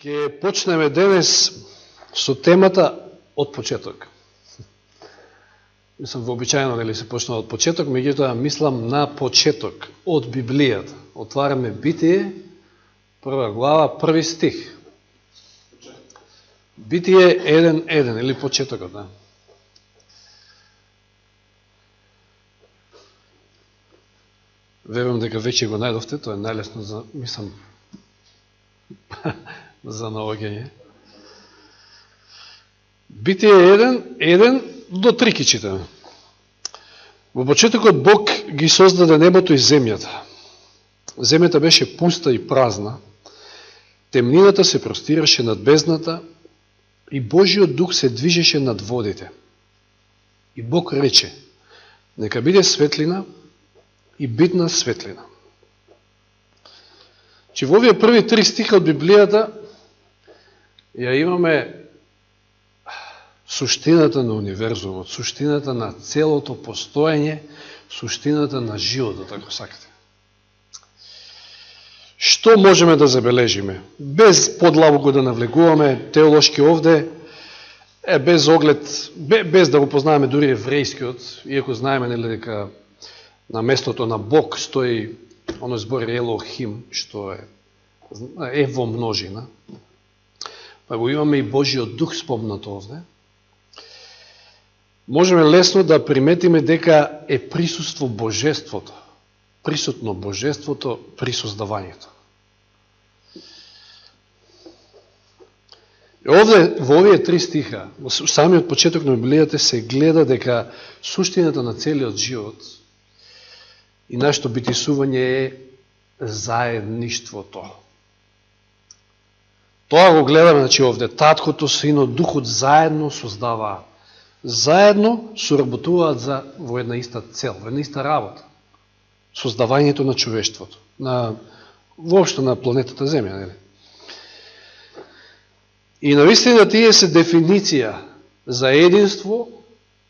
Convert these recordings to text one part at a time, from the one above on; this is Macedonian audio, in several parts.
Ќе почнеме денес со темата од почеток. Мислам, вообичаено дали се почнува од почеток, меѓутоа мислам на почеток, од Библијата. Отвараме Битие, 1 глава, 1 стих. Битие 1.1, или почетокот, да. Верувам дека веќе го најдовте, тоа е најлесно за, мислам, за наоѓање. Битие 1 до 3 ки читаме. Во почетокот Бог ги создаде небото и земјата. Земјата беше пуста и празна, темнината се простираше над бездната и Божиот дух се движеше над водите. И Бог рече: нека биде светлина, и битна светлина. Че во овие први 3 стиха од Библијата ја имаме суштината на универзумот, суштината на целото постоење, суштината на животот, ако сакате. Што можеме да забележиме? Без подлабоко да навлегуваме теолошки овде, без оглед, без да го познаваме дури еврејскиот, иако знаеме нели дека на местото на Бог стои оној збор Елохим, што е во множина. Па го имаме и Божиот дух спомнат овде. Можеме лесно да приметиме дека е присуство Божеството, присутно Божеството при создавањето. И овде, во овие 3 стиха, во самиот почеток на Библијата се гледа дека суштината на целиот живот и нашето битисување е заедништвото. Тоа го гледаме, значи овде, Таткото, Синот, Духот заедно создаваат. Заедно соработуваат во една иста цел, во една иста работа. Создавањето на човештвото, воопшто на планетата Земја, нели? И навистина тие се дефиниција за единство,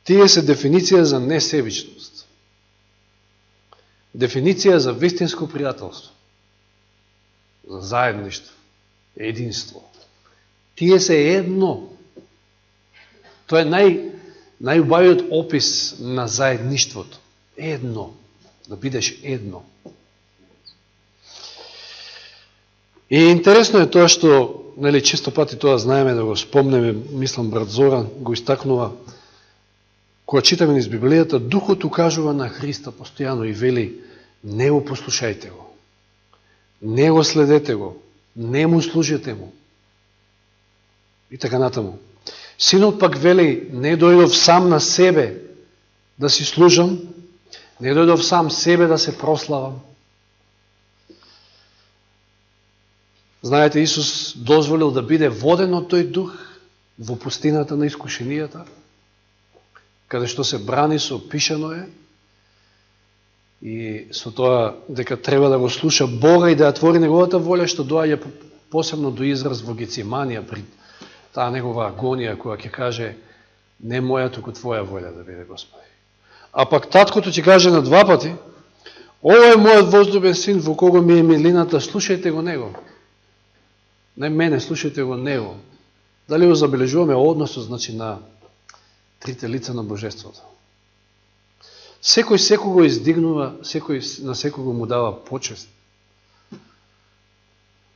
тие се дефиниција за несебичност. Дефиниција за вистинско пријателство, за заедништво, единство. Тие се едно. Тоа е најубавиот опис на заедништвото. Едно. Да бидеш едно. И интересно е тоа што, нели, често пати тоа знаеме да го спомнеме, мислам брат Зоран го истакнува, кога читаме низ Библијата, Духот укажува на Христа постојано и вели: не го послушајте го, не го следете го, не му служете му. И така натаму. Синот пак вели: не дојдов сам на себе да си служам, не дојдов сам себе да се прославам. Знаете, Исус дозволил да биде воден од тој дух во пустината на искушенијата, каде што се брани со пишано е, и со тоа дека треба да го слуша Бога и да ја твори неговата воља, што доаѓа посебно до израз во Гециманија, при таа негова агонија, која ќе каже: не моја, туку твоја воља да биде, Господи. А пак таткото ќе каже на 2 пати: ова е мојот возлюбен син, во кого ми е милината, слушајте го него. Не мене, слушајте го него. Дали го забележуваме односот, значи, на трите лица на Божеството? Секој секого издигнува, секој на секого му дава почест.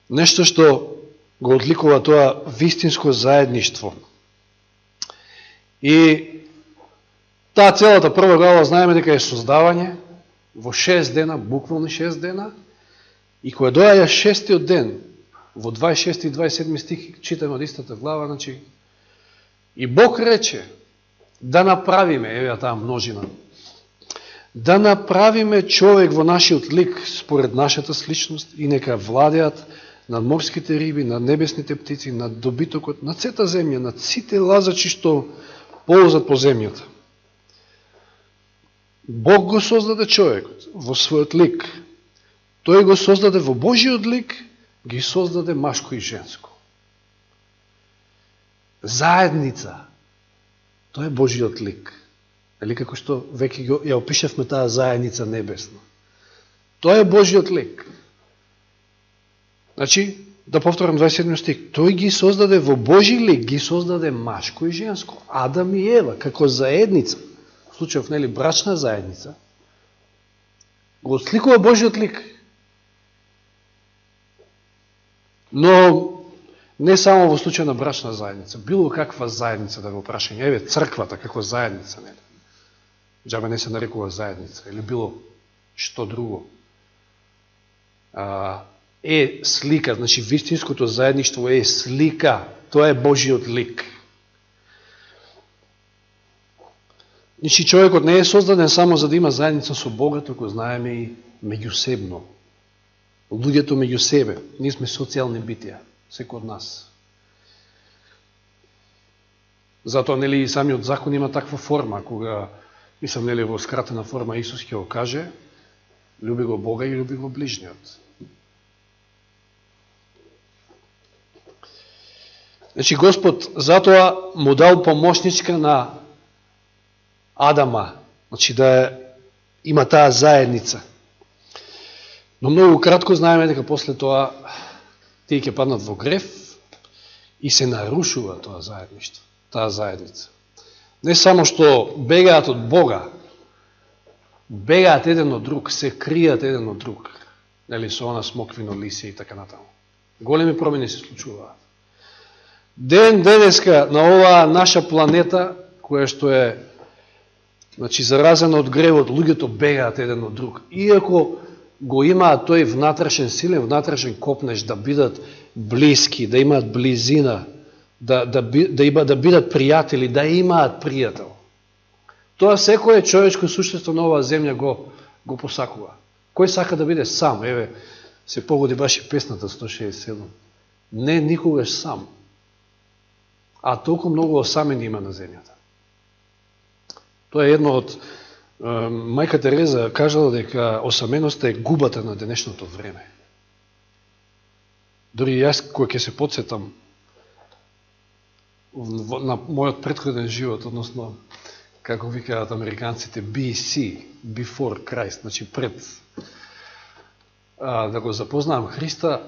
Нешто што го одликува тоа вистинско заедништво. И таа целата прва глава знаеме дека е создавање во 6 дена, буквално 6 дена, и кога доаѓа 6-тиот ден, во 26 и 27 стих читаме од истата глава, значи, и Бог рече да направиме, еве таа множина, да направиме човек во нашиот лик, според нашата сличност, и нека владеат над морските риби, над небесните птици, над добитокот, над сета земја, над сите лазачи што ползат по земјата. Бог го создаде човекот во својот лик. Тој го создаде во Божиот лик, ги создаде машко и женско. Заедница. Тоа е Божиот лик. Или како што веќе ја опишевме таа заедница небесна. Тоа е Божиот лик. Значи, Да повторам 27 стих. Тој ги создаде во Божи лик, ги создаде машко и женско. Адам и Ева, како заедница. В случајов, нели, брачна заедница. Го отсликува Божиот лик. Но не само во случај на брачна заедница. Било каква заедница да го прашање. Еве, црквата како заедница, нели? Джабе не се нарекува заедница. Или било што друго. Е слика, значи вистинското заедништво е слика, тоа е Божиот лик. Значи човекот не е создаден само за да има заедница со Бога, туку знаеме и меѓусебно. Луѓето меѓу себе, ние сме социјални битија, секој од нас. Затоа нели и самиот закон има таква форма, кога мислам нели во скратена форма Исус ќе го каже: люби го Бога и люби го ближниот. Значи Господ затоа му дал помошничка на Адама, значи да има таа заедница. Но многу кратко знаеме дека после тоа тие ќе паднат во грев и се нарушува тоа заедништво, таа заедница. Не само што бегаат од Бога, бегаат еден од друг, се кријат еден од друг. Нели со она смоквино лисе и така натаму. Големи промени се случуваат. Ден денеска на оваа наша планета, која што е значи заразена од гревот, луѓето бегаат еден од друг. Иако го имаат тој внатрешен силен, внатрешен копнеж да бидат блиски, да имаат близина, да бидат пријатели, да имаат пријател. Тоа секое човечко суштество на оваа земја го посакува. Кој сака да биде сам? Еве, се погоди баш и песната 167. Не никогаш сам. А толку многу осамени има на земјата. Тоа е едно од мајка Тереза кажала дека осаменоста е губата на денешното време. Дори јас кој ќе се подсетам на мојот претходен живот, односно како викаат американците BC, before Christ, значи пред да го запознавам Христа,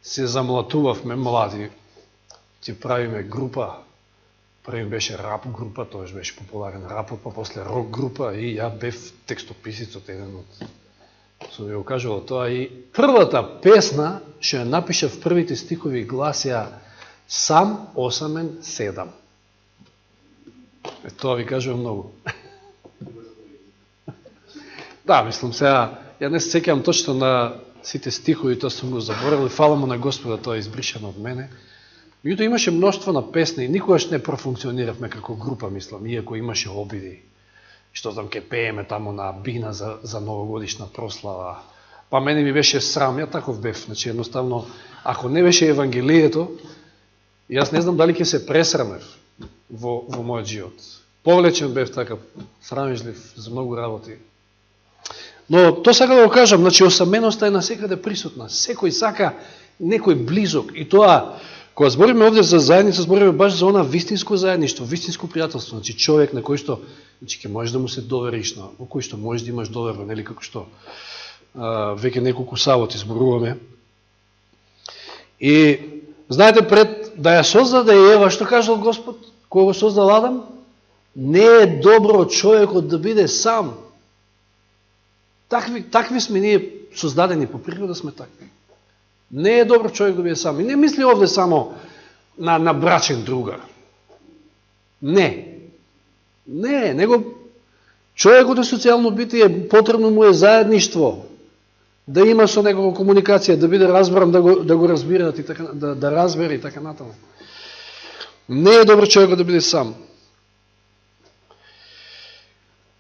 се замлатувавме млади. Ти правиме група, први беше рап група, тоаш беше популарен рапот, па после рок група и ја бев текстописицот еден од, со ви го кажувал тоа, и првата песна што ја напиша в првите стихови гласија сам, осамен, седам. Тоа ви кажувам многу. Да, мислам сега, ја не се сеќавам точно на сите стихови, тоа сум го заборел, фала му на Господа, тоа е избришено од мене. Меѓутоа имаше мноштво на песни и никогаш не профункциониравме како група, мислам, иако имаше обиди. Што знам, ке пееме тамо на бина за новогодишна прослава. Па мене ми беше срам, ја таков бев. Значи, едноставно, ако не беше Евангелието, јас не знам дали ќе се пресрамев во мојот живот. Повлечен бев така, срамежлив за многу работи. Но тоа сака да го кажам, значи осаменоста е насекаде присутна. Секој сака некој близок. И тоа, кога збориме овде за заедница, збориме баш за она вистинско заедништво, вистинско пријателство. Значи човек на кој што, значи ќе можеш да му се довериш, на кој што можеш да имаш доверба, нели како што веќе неколку саботи зборуваме. И знаете, пред да ја создаде Ева, што кажал Господ, кој го создал Адам? Не е добро човекот да биде сам. Такви сме ние создадени, по природа сме такви. Не е добро човек да биде сам. И не мисли овде само на брачен другар. Не. Не, него човекот е социјално битие, потребно му е заедништво, да има со некоја комуникација, да биде разбран, да го разбираат и така, да разбере и така натаму. Не е добро човекот да биде сам.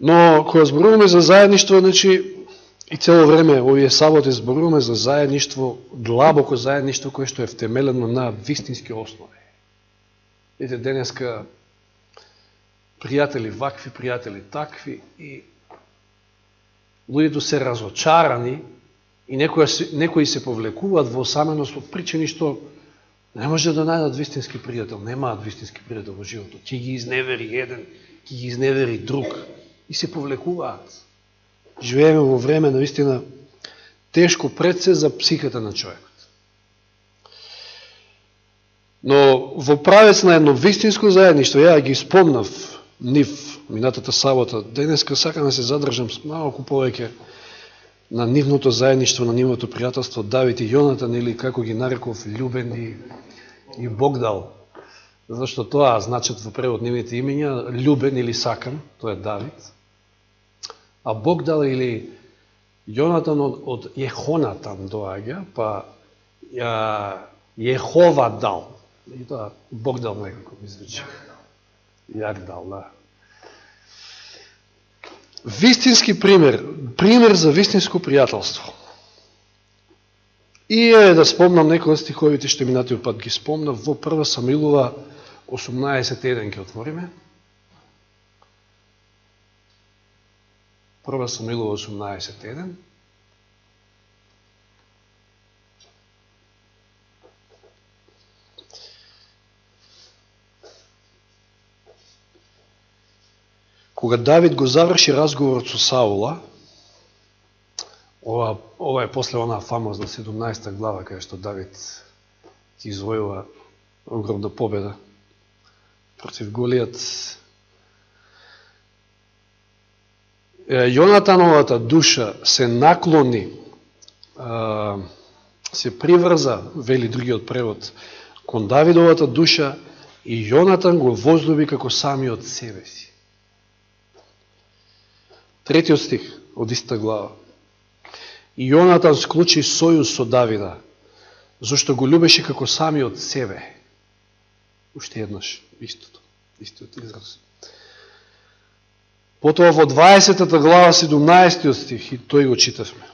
Но кога зборуваме за заедништво, значи и цело време овие саботи зборуваме за заедништво, длабоко заедништво кое што е втемелено на вистински основи. Ете денеска пријатели вакви, пријатели такви, и луѓето се разочарани и некои се повлекуваат во осаменост по причини што не може да најдат вистински пријател, немаат вистински пријател во животот. Ќе ги изневери еден, ќе ги изневери друг и се повлекуваат. Живееме во време наистина тешко пред се за психата на човекот. Но во правец на едно вистинско заедништво, ја ги спомнав нив минатата сабота, денеска сакам да се задржам малку повеќе на нивното заедништво, на нивното пријателство Давид и Јонатан, или како ги нареков, љубен и Богдал. Зашто тоа значат во превод нивните имења, љубен или сакан, тоа е Давид. А Богдал или Јонатан од Јехонатан доаѓа, па Јехова дал. И тоа Богдал некако ми звучи. Јагдал, да. Вистински пример за вистинско пријателство. И да спомнам некои од стиховите што минатиот пат ги спомнав, во 1 Самуилова 18.1 ќе отвориме. 1 Самуилова 18.1. Кога Давид го заврши разговорот со Саула, ова е после онаа фамозна 17 глава, кај што Давид ќе извојува огромна победа против Голијат. Јонатановата душа се наклони, се приврза, вели другиот превод, кон Давидовата душа, и Јонатан го возлюби како самиот себе си. Третиот стих од истата глава. И Јонатан склучи сојуз со Давида, зашто го љубеше како самиот себе. Уште еднаш, истиот израз. Потоа во 20 глава, 17 стих, и тој го читавме.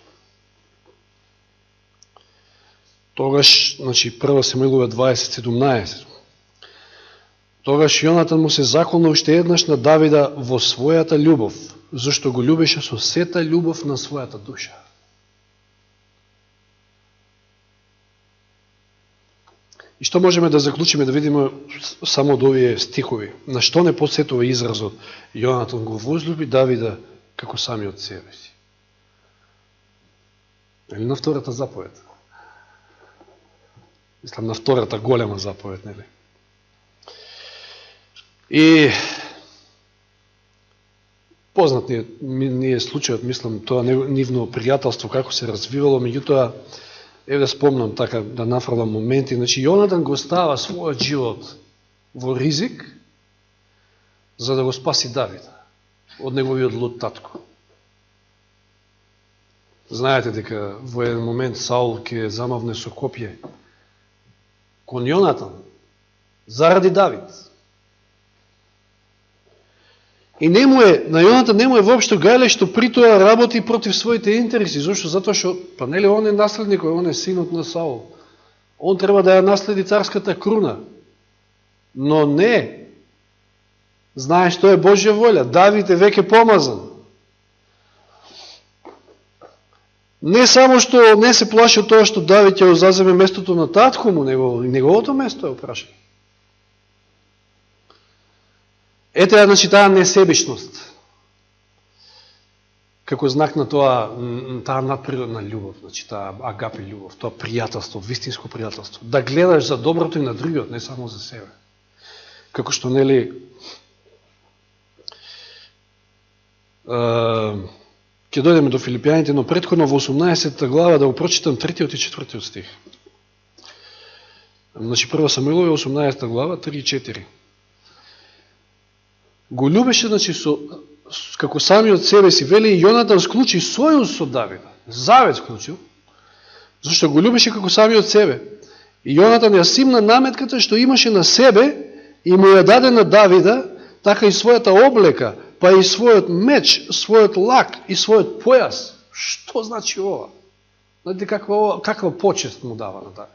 Тогаш, значи, 1 Самуилова 20:17. Тогаш Јонатан му се заклона уште еднаш на Давида во својата љубов, зашто го љубеше со сета љубов на својата душа. И што можеме да заклучиме, да видиме само од овие стихови? На што не подсетува изразот Јонатан го возлюби Давида како самиот себе си? Или на втората заповед? Мислам на втората голема заповед, нели? И познат ни е случајот, мислам, тоа нивно пријателство како се развивало, меѓутоа, да спомнам така, да нафрлам моменти, значи Јонатан го става својот живот во ризик за да го спаси Давида од неговиот луд татко. Знаете дека во еден момент Саул ќе замавне со копје кон Јонатан заради Давид. И на Јонатан не му е воопшто гајле што при тоа работи против своите интереси. Зошто? Затоа што, па нели он е наследник, он е синот на Саул. Он треба да ја наследи царската круна. Но не. Знае што е Божја волја. Давид е веќе помазан. Не само што не се плаши од тоа што Давид ќе заземе местото на татко му, неговото место е опрашано. Ете, значи, таа несебичност, како знак на таа надприродна љубов, значи, таа агапи љубов, тоа пријателство, вистинско пријателство. Да гледаш за доброто и на другиот, не само за себе. Како што, нели, ќе дојдеме до Филипјаните, но претходно во 18 глава да го прочитам 3 и 4 стих. Значи, 1 Самуилова 18 глава, 3 и 4. Го љубеше, значи, како самиот себе си, вели и Јонатан склучи сојуз со Давида. Завет склучил, зашто го љубеше како самиот себе. И Јонатан ја симна наметката што имаше на себе и му ја даде на Давида, така и својата облека, па и својот меч, својот лак и својот појас. Што значи ова? Знаете каква почест му дава на Давид?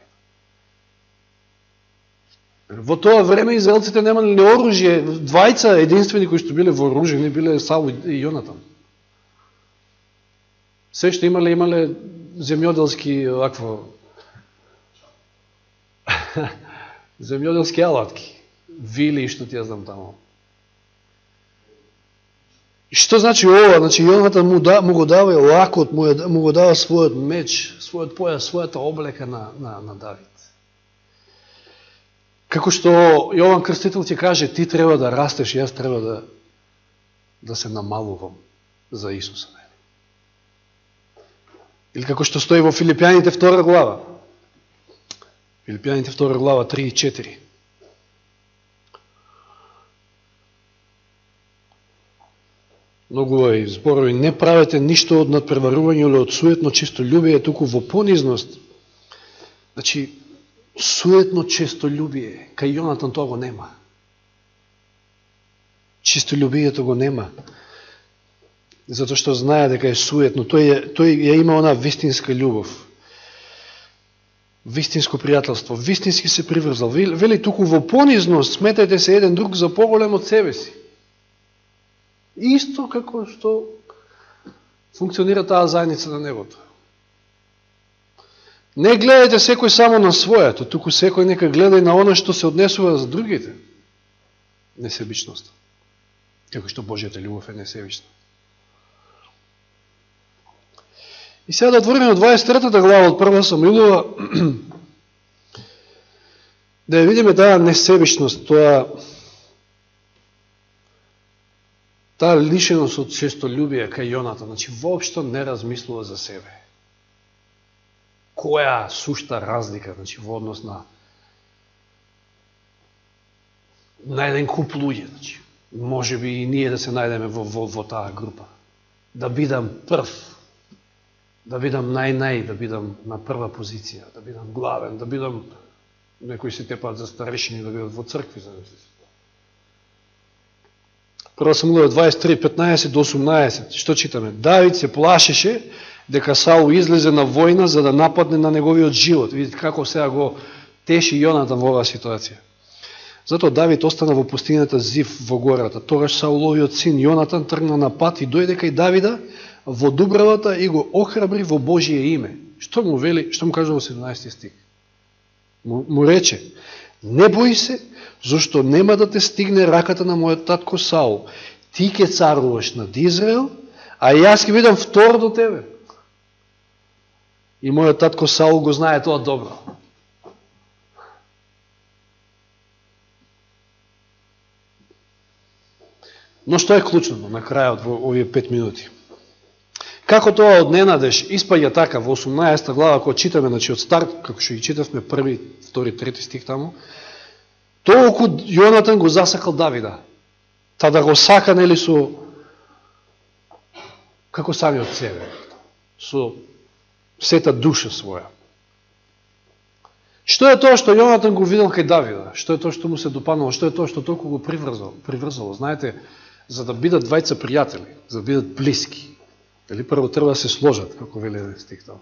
Во тоа време израелците немале ни оружје, двајца единствени кои што биле вооружени биле Саул и Јонатан. Се што имале земјоделски земјоделски алатки, вили и што ти ја знам тамо. И што значи ова? Значи Јонатан му го дава лакот, му го дава својот меч, својот појас, својата облека на Давид. Како што Јован Крстител ќе каже, ти треба да растеш, јас треба да се намалувам за Исуса. Или како што стои во Филипјаните 2 глава. Филипјаните 2 глава 3 и 4. Многу е зборови, не правете ништо од надпреварување или од суетно честолюбие, туку во понизност. Значи, суетно честолюбие, кај Јонатан тоа го нема. Честолюбието го нема. Затоа што знае дека е суетно. Тој ја има она вистинска љубов. Вистинско пријателство. Вистински се приврзал. Вели, туку во понизност сметајте се еден друг за поголем од себе си. Исто како што функционира таа заедница на небото. Не гледајте секој само на своето, туку секој нека гледа и на оно што се однесува за другите. Несебичност. Како што Божјата љубов е несебична. И сега да отвориме од 23 глава од 1 Самуилова, да ја видиме таа несебичност, таа лишеност од честолюбие кај Јонатан, значи воопшто не размислува за себе. Која сушта разлика, значи во однос на еден куп луѓе, значи може би и ние да се најдеме во таа група. Да бидам прв, да бидам нај, да бидам на прва позиција, да бидам главен, да бидам некои се тепаат за старешини, да бидат во цркви, за Прва Самуилова 23, 15 до 18. Што читаме? Давид се плашеше дека Саул излезе на војна за да нападне на неговиот живот. Видите како сега го теши Јонатан во оваа ситуација. Затоа Давид остана во пустината Зив во гората. Тогаш Сауловиот син Јонатан тргна на пат и дојде кај Давида во дубравата и го охрабри во Божие име. Што му вели, што му кажа во 17 стих? Му рече: не бои се, зашто нема да те стигне раката на мојот татко Саул. Ти ќе царуваш над Израел, а јас ќе бидам втор до тебе. И мојот татко Саул го знае тоа добро. Но што е клучно на крајот во овие 5 минути? Како тоа од ненадеж испаѓа така во 18 глава, кога читаме, значи од старт, како што ги читавме, 1, 2, 3 стих таму, толку Јонатан го засакал Давида. Та да го сака, нели, со како самиот себе, со сета душа своја. Што е тоа што Јонатан го видел кај Давида? Што е тоа што му се допаднало? Што е тоа што толку го приврзало? Знаете, за да бидат двајца пријатели, за да бидат блиски, или прво треба да се сложат, како вели еден стих таму.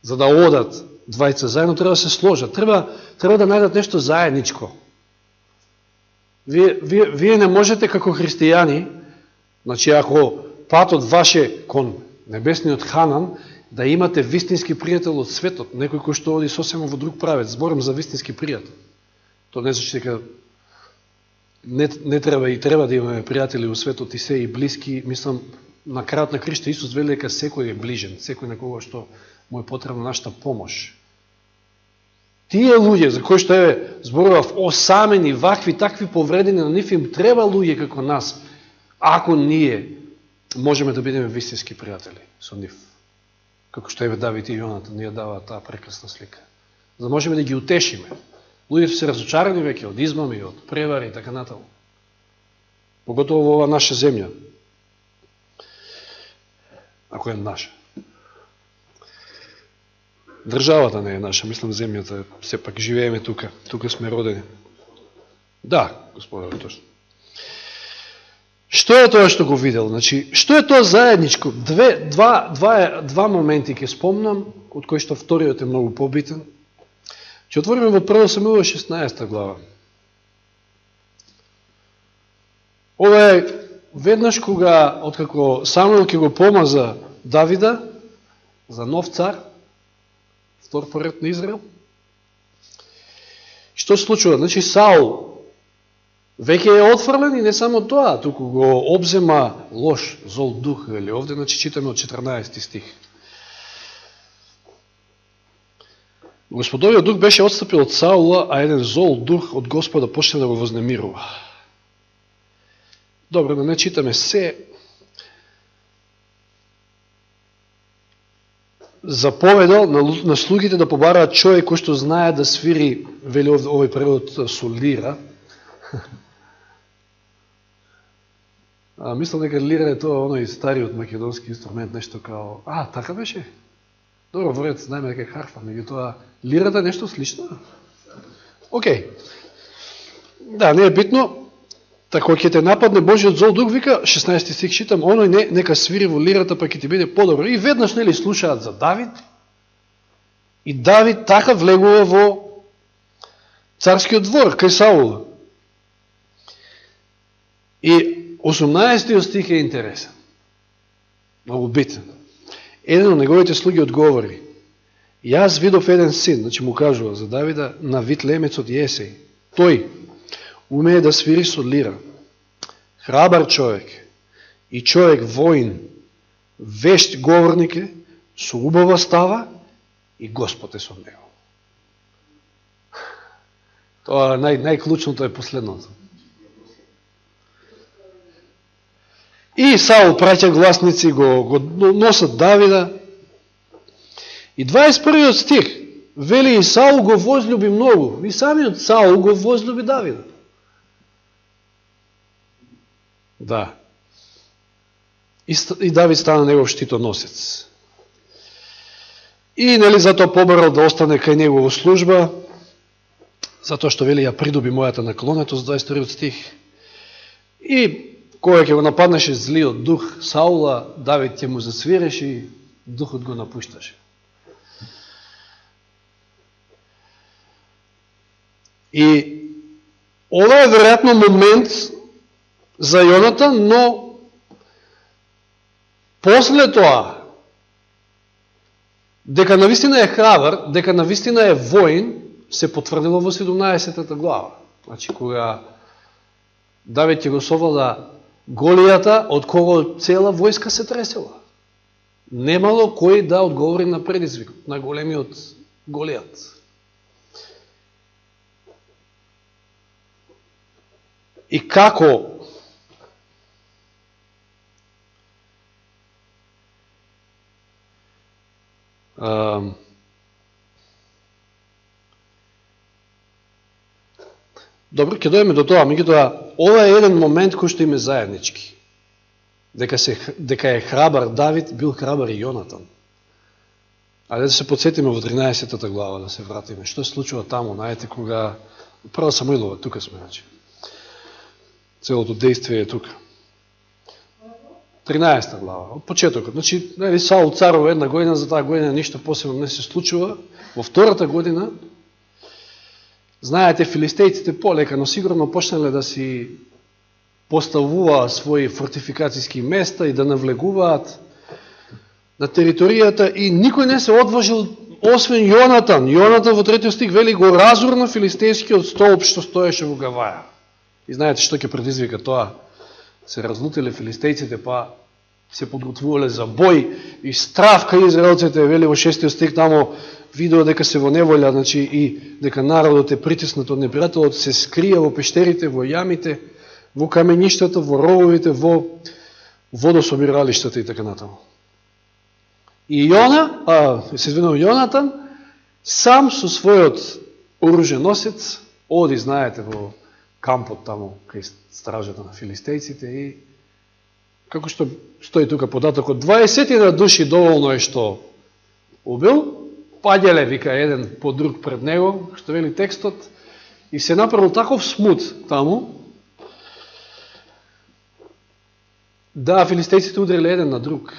За да одат двајца заедно, треба да се сложат. Треба да најдат нешто заедничко. Вие не можете како христијани, значи ако патот ваше кон небесниот Ханан, да имате вистински пријател од светот, некој кој што оди сосема во друг правец. Зборам за вистински пријател. Тоа не значи дека не треба и треба да имаме пријатели во светот и се и блиски. Мислам, на крајот на Христа Исус вели дека секој е ближен, секој на кого што му е потребна нашата помош. Тие луѓе за кои што зборував осамени, вакви, такви повредени, на нив им треба луѓе како нас, ако ние можеме да бидеме вистински пријатели со нив. Како што Давид и Јонатан ни ја даваат таа прекрасна слика. За да можеме да ги утешиме. Луѓето се разочарани веќе од измами, од превари и така натаму. Поготово во оваа наша земја. Ако е наша. Државата не е наша, мислам земјата, сепак живееме тука. Тука сме родени. Да, господар, точно. Што е тоа што го видел? Значи, што е тоа заедничко? Два моменти ќе спомнам, од кои што вториот е многу побитен. Ќе отвориме во 1 Самуилова 16 глава. Ова е веднаш кога, откако Самуил ќе го помаза Давида за нов цар, втор поред на Израел. Што се случува? Значи, Саул веќе е отфрлен и не само тоа, туку го обзема лош, зол дух, или овде, значи читаме од 14 стих. Господовиот дух беше отстапил од Саула, а еден зол дух од Господа почна да го вознемирува. Добро, да не читаме се. Заповедал на слугите да побараат човек кој што знае да свири, вели овој превод, со лира. Мислам дека лира е тоа оној стариот македонски инструмент, нешто као... така беше? Добро, во ред, знаеме дека е харфа, меѓутоа лирата е нешто слично? Океј. Да, не е битно. Тако ќе те нападне Божиот зол дух, вика, 16 стих читам, оној нека свири во лирата, па ќе ти биде подобро. И веднаш, нели, слушаат за Давид, и Давид така влегува во царскиот двор, кај Саула. И 18 стих е интересен. Многу битен. Еден од неговите слуги одговори: јас видов еден син, значи му кажува за Давида, на вид лемецот Јесеј. Тој умее да свири со лира. Храбар човек и човек воин, вешт говорник е, со убава става и Господ е со него. Тоа најклучното е последното. И Саул праќа гласници, го носат Давида. И 21 стих вели: и Саул го возлюби многу. И самиот Саул го возлюби Давида. Да. И Давид стана негов штитоносец. И нели затоа побарал да остане кај него во служба, затоа што вели ја придоби мојата наклонетост, 22 стих. И кој ќе го нападнеше злиот дух Саула, Давид ќе му засвиреше и духот го напушташе. И ова е веројатно момент за Јонатан, но после тоа, дека навистина е храбар, дека навистина е воин, се потврдило во 17 глава. Значи, кога Давид ќе го совлада Голијата, од кого цела војска се тресела. Немало кој да одговори на предизвикот, на големиот Голијат. И како добро, ќе дојдеме до тоа, меѓутоа ова е еден момент кој што им е заеднички. Дека е храбар Давид, бил храбар и Јонатан. Ајде да се подсетиме во 13 глава, да се вратиме. Што се случува таму, најте кога... Прва Самуилова, тука сме, значи. Целото действие е тука. 13 глава, од почетокот. Значи, Саул царува една година, за таа година ништо посебно не се случува. Во втората година, знаете, филистејците полека, но сигурно почнале да си поставува своји фортификацијски места и да навлегуваат на територијата и никој не се одважил освен Јонатан. Јонатан во 3 стих вели: го разурна филистејскиот столб што стоеше во Гаваја. И знаете што ќе предизвика тоа? Се разлутиле филистејците, па се подготвувале за бој и страв кај израелците, вели во 6 стих тамо, видува дека се во неволја, значи и дека народот е притиснат од непријателот, се скрија во пештерите, во јамите, во камеништата, во рововите, во водособиралиштата и така натаму. И Јонатан сам со својот оруженосец оди, знаете, во кампот таму кај стражата на филистејците и како што стои тука податокот, 20 души доволно е што убил, паѓале, вика, еден по друг пред него, што вели текстот, и се направил таков смут таму, да филистејците удрили еден на друг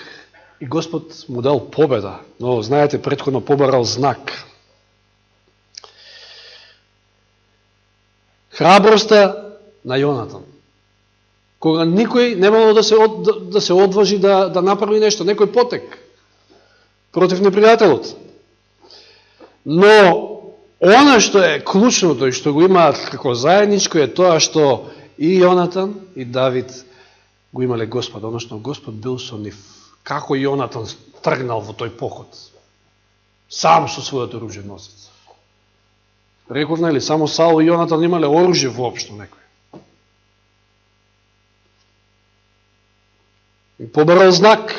и Господ му дал победа, но знаете, претходно побарал знак. Храброста на Јонатан. Кога никој немало да се одважи да направи нешто, некој потек против непријателот. Но она што е клучното и што го имаат како заедничко е тоа што и Јонатан и Давид го имале Господ, односно Господ бил со нив. Како Јонатан тргнал во тој поход? Сам со својот оруженосец. Реков, нели, само Саул и Јонатан имале оружје воопшто некој. И побарал знак.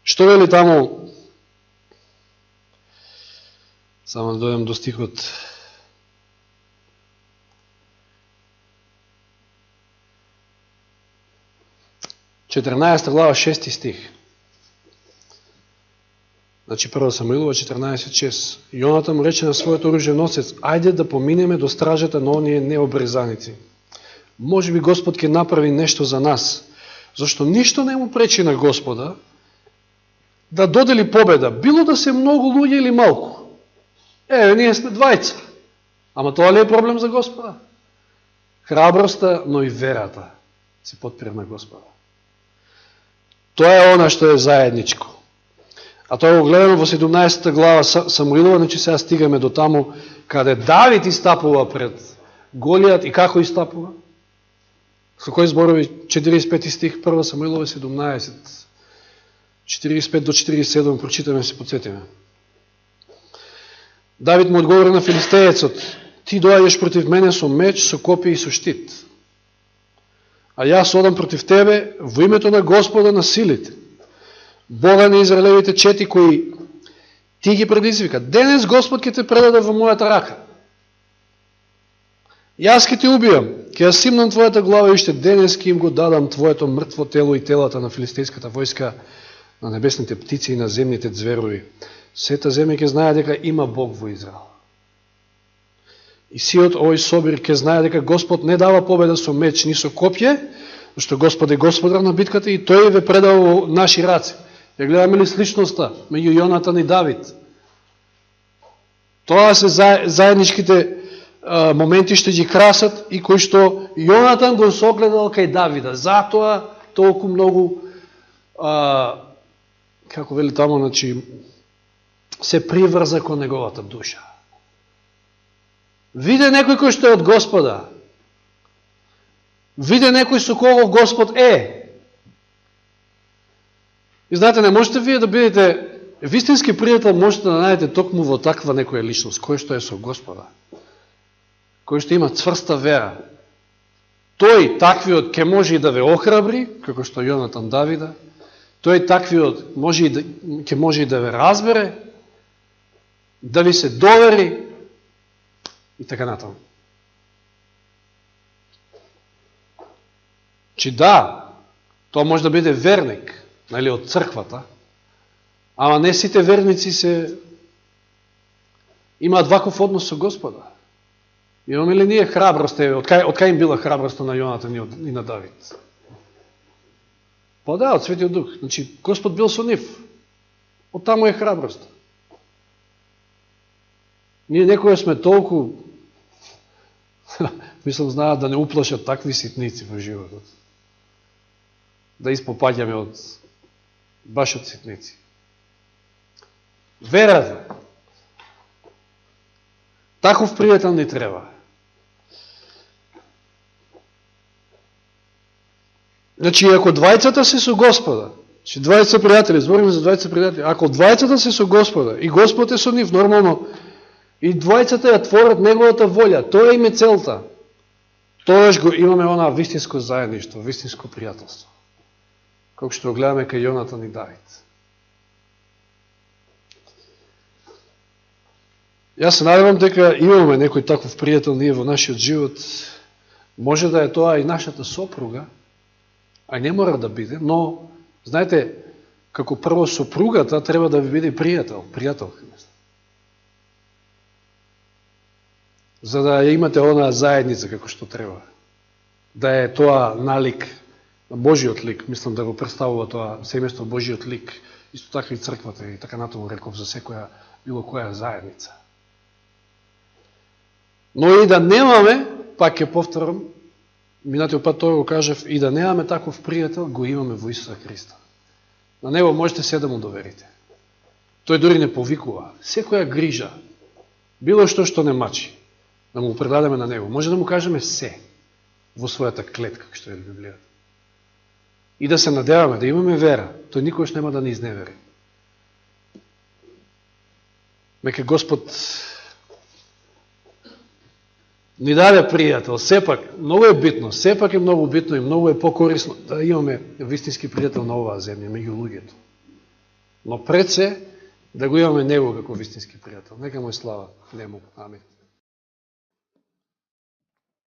Што вели таму? Само да дојдем до стихот. Четирнаесета глава, 6 стих. Значи, прво Самуилова 14.6. Јонатан му рече на својот оружје носец: ајде да поминеме до стражата на оние необрезаници. Може би Господ ќе направи нешто за нас, зашто ништо не му пречи на Господа да додели победа, било да се многу луѓе или малку. Ние сме двајца. Ама тоа ли е проблем за Господа? Храброста, но и верата се подпира на Господа. Тоа е она што е заедничко. А тоа го гледаме во 17 глава Самуилова, значи сега стигаме до таму каде Давид истапува пред Голијат и како истапува? Со кои зборови? 45 стих, 1 Самуилова 17. 45 до 47, прочитаме, се подсетиме. Давид му одговори на филистеецот: ти доаѓаш против мене со меч, со копие и со штит. А јас одам против тебе во името на Господа на силите, Бога на Израелевите чети, кои ти ги предизвика. Денес Господ ќе те предаде во мојата рака. Јас ќе те убијам, ќе ја симнам твојата глава и уште денес ќе им го дадам твоето мртво тело и телата на филистејската војска, на небесните птици и на земните зверови. Сета земја ќе знае дека има Бог во Израел. И сиот овој собир ќе знае дека Господ не дава победа со меч ни со копје, што Господ е господар на битката и тој ве предава во наши раци. Ја гледаме ли сличноста меѓу Јонатан и Давид? Тоа се заедничките моменти што ги красат и кои што Јонатан го согледал кај Давида. Затоа толку многу, како вели тамо, значи, се приврза кон неговата душа. Виде некој кој што е од Господа. Виде некој со кого Господ е. И знаете, не можете вие да бидете вистински пријател, можете да најдете токму во таква некоја личност, кој што е со Господа, кој што има цврста вера. Тој, таквиот, ќе може и да ве охрабри, како што Јонатан Давида. Тој, таквиот, ќе може и да ве разбере, да ви се довери и така натаму. Чи да, тоа може да биде верник, нали, од црквата, ама не сите верници имаат ваков однос со Господа. Имаме ли ние храброст? Од кај им била храброста на Јонатан и на Давид? Па да, од Светиот Дух. Значи, Господ бил со нив. Од таму е храброст. Ние некоја сме толку, мислам, знаат да не уплашат такви ситници во животот. Да испопаѓаме баш од ситници. Верата. Таков пријател ни треба. Значи, ако двајцата се со Господа, значи двајца пријатели, збориме за двајца пријатели, ако двајцата се со Господа и Господ е со нив, нормално, и двајцата ја творат неговата волја, тоа им е целта, тогаш го имаме она вистинско заедништво, вистинско пријателство. Како што гледаме кај Јонатан и Давид. Јас се надевам дека имаме некој таков пријател ние во нашиот живот. Може да е тоа и нашата сопруга, а не мора да биде, но, знаете, како прво сопругата треба да ви биде пријателка. За да ја имате онаа заедница како што треба. Да е тоа налик на Божиот лик, мислам да го представува тоа семејство Божиот лик, исто така и црквата и така натаму реков за секоја, било која заедница. Но и да немаме, пак ќе повторам, минатиот пат тоа го кажав, и да немаме таков пријател, го имаме во Исуса Христа. На него можете се да му доверите. Тој дори не повикува. Секоја грижа, било што не мачи, да му предадеме на него. Може да му кажеме се во својата клетка, како што е Библијата. И да се надеваме, да имаме вера, тој никош нема да ни изневери. Меќе Господ ни даде пријател. Сепак, многу е битно, сепак е многу битно и многу е покорисно да имаме вистински пријател на оваа земја, меѓу луѓето. Но пред се, да го имаме него како вистински пријател. Нека му е слава. Нему. Амин.